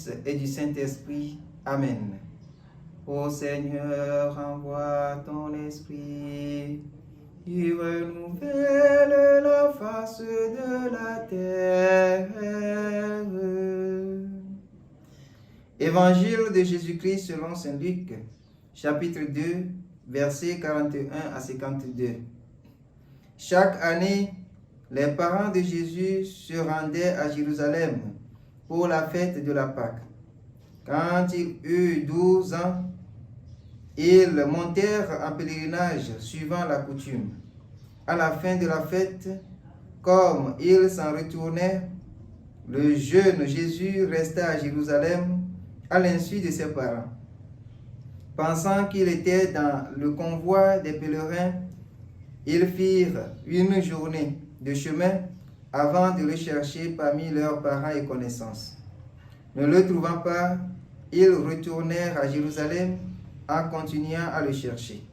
Fils et du Saint-Esprit. Amen. Ô Seigneur, envoie ton esprit, qui renouvelle la face de la terre. Évangile de Jésus-Christ selon saint Luc, chapitre 2, versets 41 à 52. Chaque année, les parents de Jésus se rendaient à Jérusalem pour la fête de la Pâque. Quand il eut 12 ans, ils montèrent en pèlerinage suivant la coutume. À la fin de la fête, comme ils s'en retournaient, le jeune Jésus resta à Jérusalem à l'insu de ses parents. Pensant qu'il était dans le convoi des pèlerins, ils firent une journée de chemin avant de le chercher parmi leurs parents et connaissances. Ne le trouvant pas, ils retournèrent à Jérusalem en continuant à le chercher.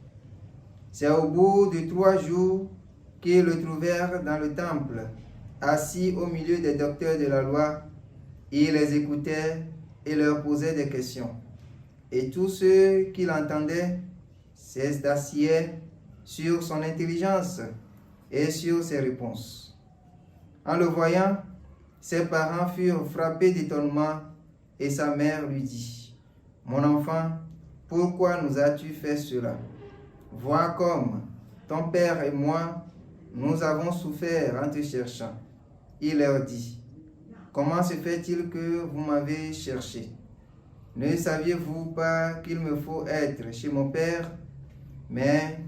C'est au bout de 3 jours qu'ils le trouvèrent dans le temple, assis au milieu des docteurs de la loi. Il les écoutait et leur posait des questions. Et tous ceux qui l'entendaient s'assiedent sur son intelligence et sur ses réponses. En le voyant, ses parents furent frappés d'étonnement et sa mère lui dit: « Mon enfant, pourquoi nous as-tu fait cela? Vois comme ton père et moi, nous avons souffert en te cherchant. » Il leur dit: « Comment se fait-il que vous m'avez cherché? Ne saviez-vous pas qu'il me faut être chez mon père? » Mais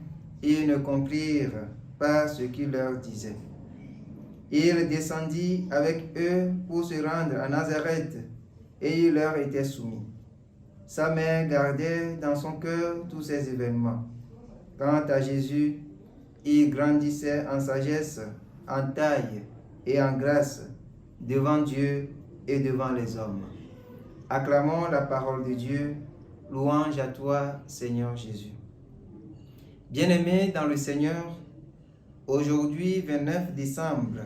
ils ne comprirent pas ce qu'il leur disait. Il descendit avec eux pour se rendre à Nazareth, et il leur était soumis. Sa mère gardait dans son cœur tous ces événements. Quant à Jésus, il grandissait en sagesse, en taille et en grâce devant Dieu et devant les hommes. Acclamons la parole de Dieu. Louange à toi, Seigneur Jésus. Bien-aimés dans le Seigneur, aujourd'hui, 29 décembre,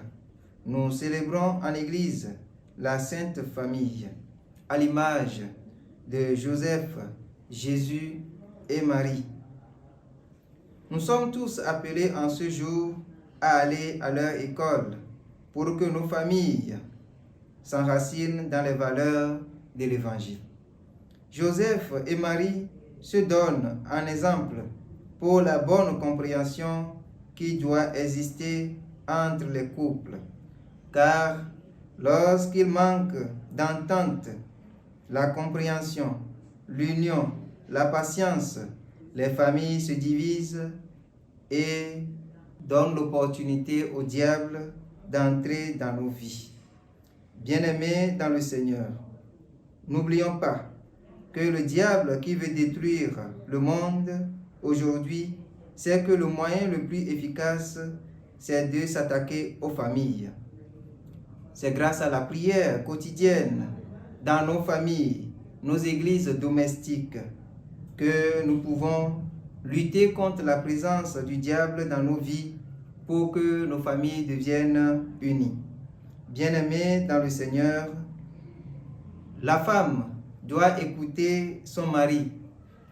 nous célébrons en Église la Sainte Famille, à l'image de Joseph, Jésus et Marie. Nous sommes tous appelés en ce jour à aller à leur école pour que nos familles s'enracinent dans les valeurs de l'Évangile. Joseph et Marie se donnent un exemple pour la bonne compréhension qui doit exister entre les couples, car lorsqu'il manque d'entente, la compréhension, l'union, la patience, les familles se divisent et donnent l'opportunité au diable d'entrer dans nos vies. Bien-aimés dans le Seigneur, n'oublions pas que le diable qui veut détruire le monde aujourd'hui, c'est que le moyen le plus efficace, c'est de s'attaquer aux familles. C'est grâce à la prière quotidienne dans nos familles, nos églises domestiques, que nous pouvons lutter contre la présence du diable dans nos vies pour que nos familles deviennent unies. Bien-aimés dans le Seigneur, la femme doit écouter son mari,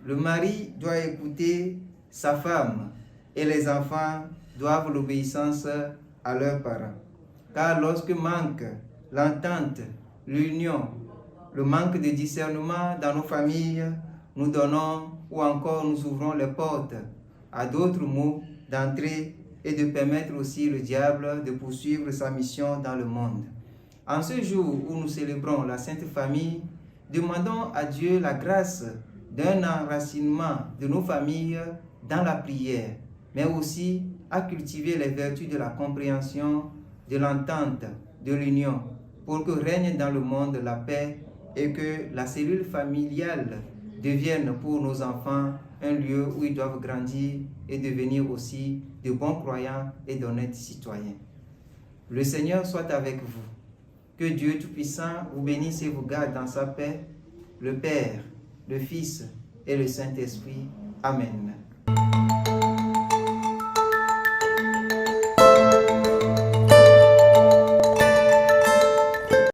le mari doit écouter sa femme et les enfants doivent l'obéissance à leurs parents. Car lorsque manque l'entente, l'union, le manque de discernement dans nos familles, nous donnons ou encore nous ouvrons les portes à d'autres maux d'entrer et de permettre aussi le diable de poursuivre sa mission dans le monde. En ce jour où nous célébrons la Sainte Famille, demandons à Dieu la grâce d'un enracinement de nos familles dans la prière, mais aussi à cultiver les vertus de la compréhension, de l'entente, de l'union, pour que règne dans le monde la paix et que la cellule familiale devienne pour nos enfants un lieu où ils doivent grandir et devenir aussi de bons croyants et d'honnêtes citoyens. Le Seigneur soit avec vous. Que Dieu Tout-Puissant vous bénisse et vous garde dans sa paix, le Père, le Fils et le Saint-Esprit. Amen.